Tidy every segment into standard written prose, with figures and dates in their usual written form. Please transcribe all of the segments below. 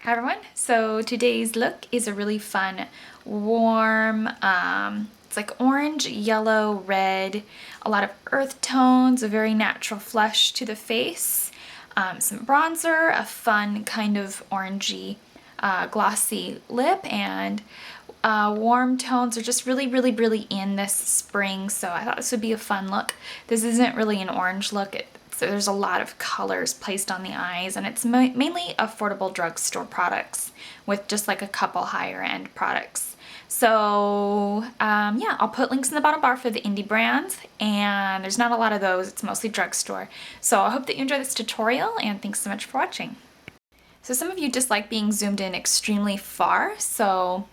Hi everyone, so today's look is a really fun, warm, it's like orange, yellow, red, a lot of earth tones, a very natural flush to the face, some bronzer, a fun kind of orangey, glossy lip, and warm tones are just really in this spring, so I thought this would be a fun look. This isn't really an orange look. So there's a lot of colors placed on the eyes, and it's mainly affordable drugstore products with just like a couple higher end products. So yeah, I'll put links in the bottom bar for the indie brands, and there's not a lot of those. It's mostly drugstore. So I hope that you enjoy this tutorial, and thanks so much for watching. So some of you dislike being zoomed in extremely far, so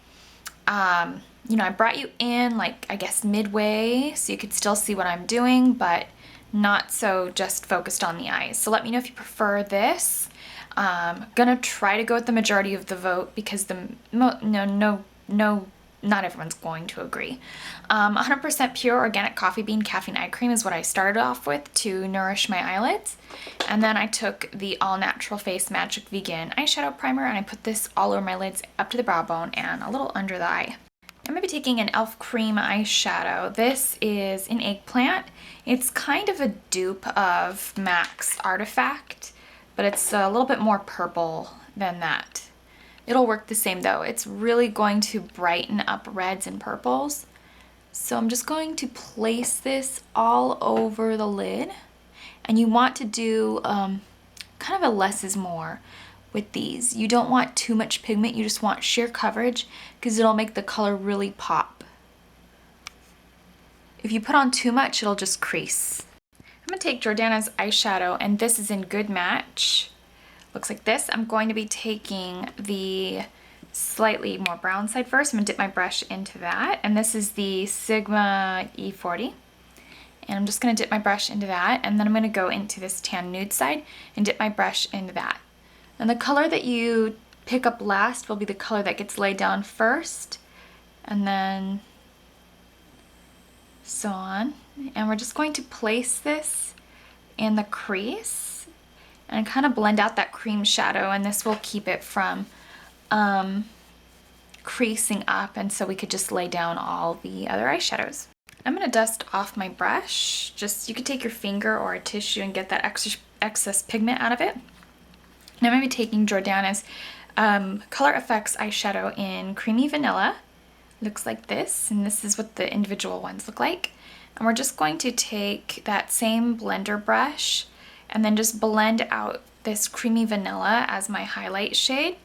you know, I brought you in like, I guess, midway so you could still see what I'm doing, but not so just focused on the eyes. So let me know if you prefer this. Gonna try to go with the majority of the vote because not everyone's going to agree. 100% pure organic coffee bean caffeine eye cream is what I started off with to nourish my eyelids. And then I took the All Natural Face Magic Vegan eyeshadow primer and I put this all over my lids up to the brow bone and a little under the eye. I'm going to be taking an e.l.f. cream eyeshadow. This is in Eggplant. It's kind of a dupe of MAC's Artifact, but it's a little bit more purple than that. It'll work the same though. It's really going to brighten up reds and purples. So I'm just going to place this all over the lid. And you want to do kind of a less is more with these. You don't want too much pigment, you just want sheer coverage because it'll make the color really pop. If you put on too much, it'll just crease. I'm going to take Jordana's eyeshadow, and this is in Good Match. Looks like this. I'm going to be taking the slightly more brown side first. I'm going to dip my brush into that, and this is the Sigma E40. And I'm just going to dip my brush into that, and then I'm going to go into this tan nude side and dip my brush into that. And the color that you pick up last will be the color that gets laid down first, and then so on. And we're just going to place this in the crease and kind of blend out that cream shadow, and this will keep it from creasing up, and so we could just lay down all the other eyeshadows. I'm going to dust off my brush. Just, you could take your finger or a tissue and get that excess pigment out of it. And I'm going to be taking Jordana's Color Effects eyeshadow in Creamy Vanilla. Looks like this, and this is what the individual ones look like. And we're just going to take that same blender brush and then just blend out this Creamy Vanilla as my highlight shade.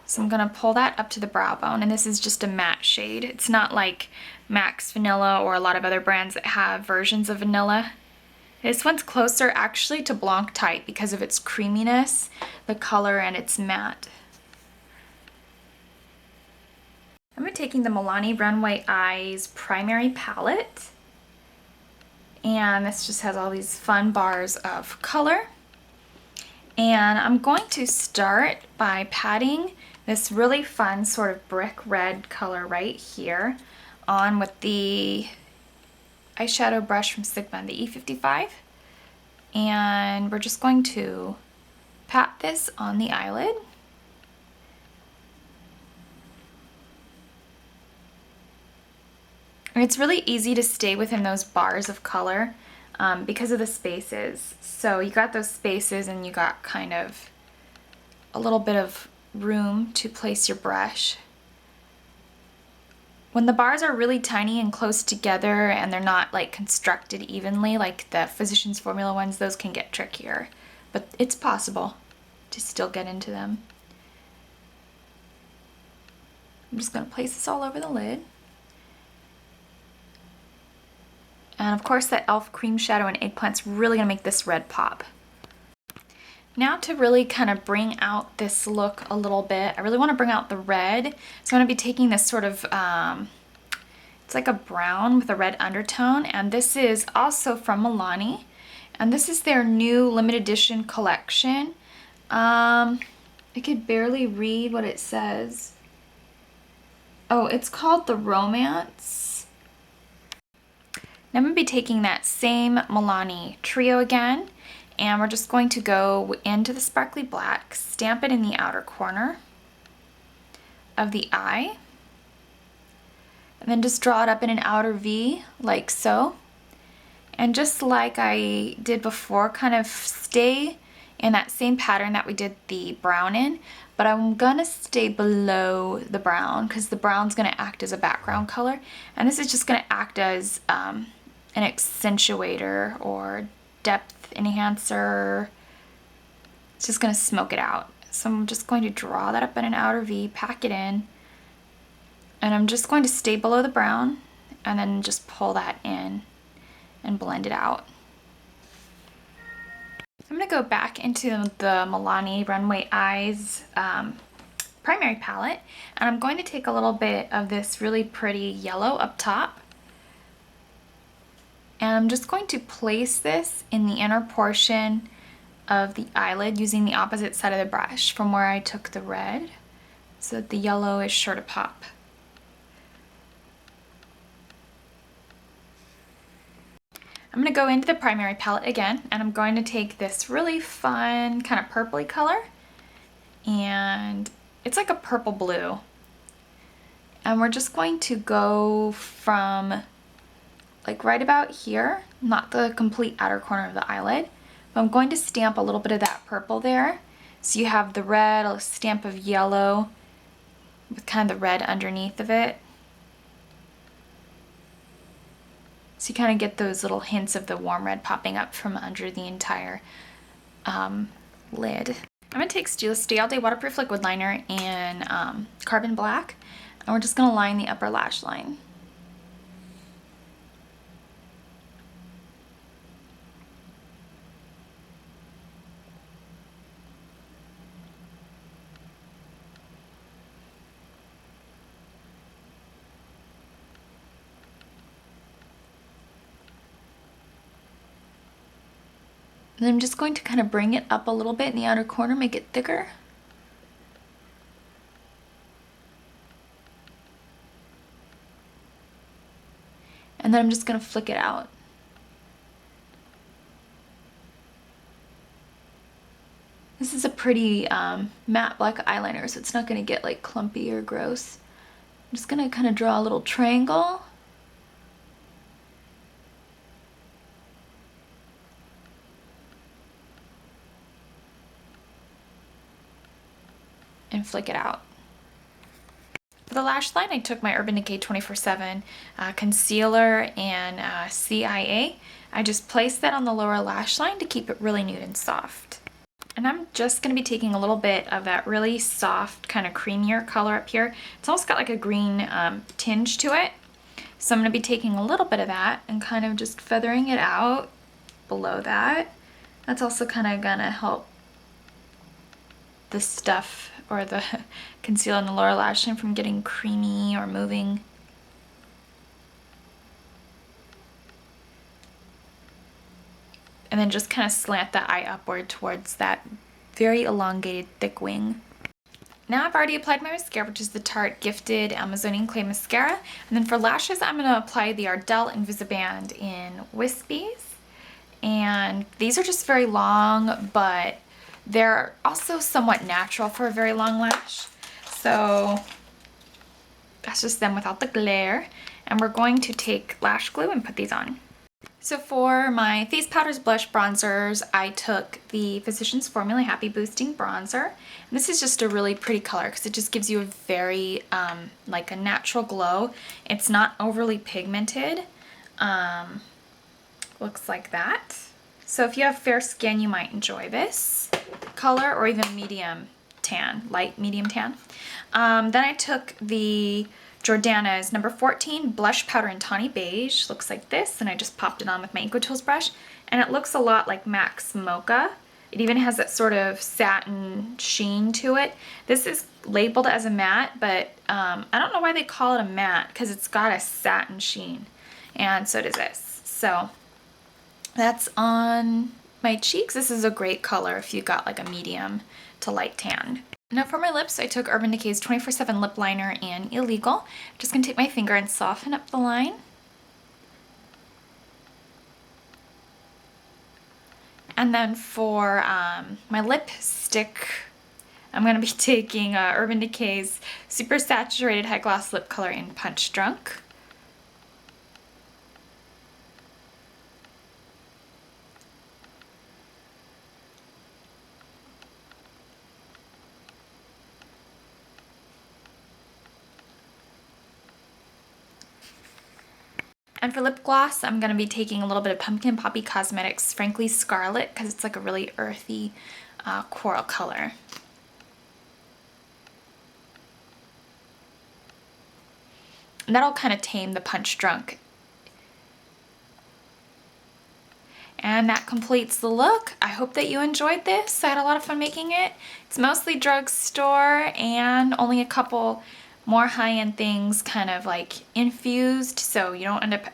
So I'm going to pull that up to the brow bone, and this is just a matte shade. It's not like MAC's Vanilla or a lot of other brands that have versions of vanilla. This one's closer actually to Blanc Type because of its creaminess, the color, and its matte. I'm taking the Milani Runway Eyes Primary Palette, and this just has all these fun bars of color. And I'm going to start by patting this really fun sort of brick red color right here on with the eyeshadow brush from Sigma, the E55. And we're just going to pat this on the eyelid. And it's really easy to stay within those bars of color because of the spaces. So you got those spaces and you got kind of a little bit of room to place your brush. When the bars are really tiny and close together and they're not like constructed evenly like the Physicians Formula ones, those can get trickier. But it's possible to still get into them. I'm just going to place this all over the lid. And of course that e.l.f. cream shadow and Eggplant's really going to make this red pop. Now to really kind of bring out this look a little bit, I really want to bring out the red. So I'm going to be taking this sort of, it's like a brown with a red undertone. And this is also from Milani. And this is their new limited edition collection. I could barely read what it says. Oh, it's called the Romance. Now I'm going to be taking that same Milani trio again, and we're just going to go into the sparkly black, stamp it in the outer corner, of the eye. And then just draw it up in an outer V, like so. And just like I did before, kind of stay in that same pattern that we did the brown in, but I'm gonna stay below the brown because the brown's gonna act as a background color. And this is just gonna act as an accentuator or depth enhancer. It's just gonna smoke it out. So I'm just going to draw that up in an outer V, pack it in, and I'm just going to stay below the brown and then just pull that in and blend it out. I'm gonna go back into the Milani Runway Eyes primary palette, and I'm going to take a little bit of this really pretty yellow up top, and I'm just going to place this in the inner portion of the eyelid using the opposite side of the brush from where I took the red, so that the yellow is sure to pop. I'm going to go into the primary palette again, and I'm going to take this really fun kind of purpley color, and it's like a purple blue. And we're just going to go from like right about here, not the complete outer corner of the eyelid, but I'm going to stamp a little bit of that purple there. So you have the red, a stamp of yellow with kind of the red underneath of it. So you kind of get those little hints of the warm red popping up from under the entire lid. I'm going to take Stila Stay All Day Waterproof Liquid Liner in Carbon Black, and we're just going to line the upper lash line. And I'm just going to kind of bring it up a little bit in the outer corner, make it thicker. And then I'm just going to flick it out. This is a pretty matte black eyeliner, so it's not going to get like clumpy or gross. I'm just going to kind of draw a little triangle. And flick it out. For the lash line, I took my Urban Decay 24/7 concealer and CIA. I just placed that on the lower lash line to keep it really nude and soft. And I'm just going to be taking a little bit of that really soft, kind of creamier color up here. It's almost got like a green tinge to it. So I'm going to be taking a little bit of that and kind of just feathering it out below that. That's also kind of going to help the stuff or the concealer in the lower lash line from getting creamy or moving. And then just kind of slant the eye upward towards that very elongated thick wing. Now I've already applied my mascara, which is the Tarte Gifted Amazonian Clay Mascara. And then for lashes, I'm going to apply the Ardell Invisiband in Wispies. And these are just very long, but they're also somewhat natural for a very long lash. So that's just them without the glare. And we're going to take lash glue and put these on. So for my face powders, blush, bronzers, I took the Physicians Formula Happy Boosting Bronzer. And this is just a really pretty color because it just gives you a very, like a natural glow. It's not overly pigmented. Looks like that. So if you have fair skin, you might enjoy this color, or even medium tan, light medium tan. Then I took the Jordana's number 14 blush powder in Tawny Beige. Looks like this, and I just popped it on with my EcoTools brush, and it looks a lot like Max Mocha. It even has that sort of satin sheen to it. This is labeled as a matte, but I don't know why they call it a matte, because it's got a satin sheen, and so does this. So that's on my cheeks. This is a great color if you got like a medium to light tan. Now for my lips, I took Urban Decay's 24/7 lip liner in Illegal. I'm just gonna take my finger and soften up the line. And then for my lipstick, I'm going to be taking Urban Decay's Super Saturated High Gloss Lip Color in Punch Drunk. And for lip gloss, I'm going to be taking a little bit of Pumpkin Poppy Cosmetics Frankly Scarlet because it's like a really earthy coral color. And that'll kind of tame the Punch Drunk. And that completes the look. I hope that you enjoyed this. I had a lot of fun making it. It's mostly drugstore and only a couple more high-end things kind of like infused, so you don't end up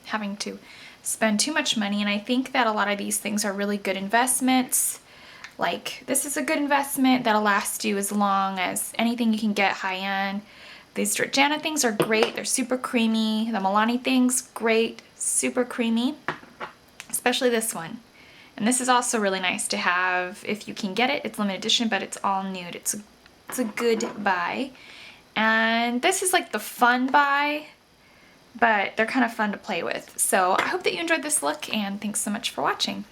having to spend too much money. And I think that a lot of these things are really good investments. Like this is a good investment that'll last you as long as anything you can get high-end. These Jordana things are great. They're super creamy. The Milani things, great, super creamy. Especially this one. And this is also really nice to have if you can get it. It's limited edition, but it's all nude. It's a good buy. And this is like the fun buy, but they're kind of fun to play with. So I hope that you enjoyed this look, and thanks so much for watching.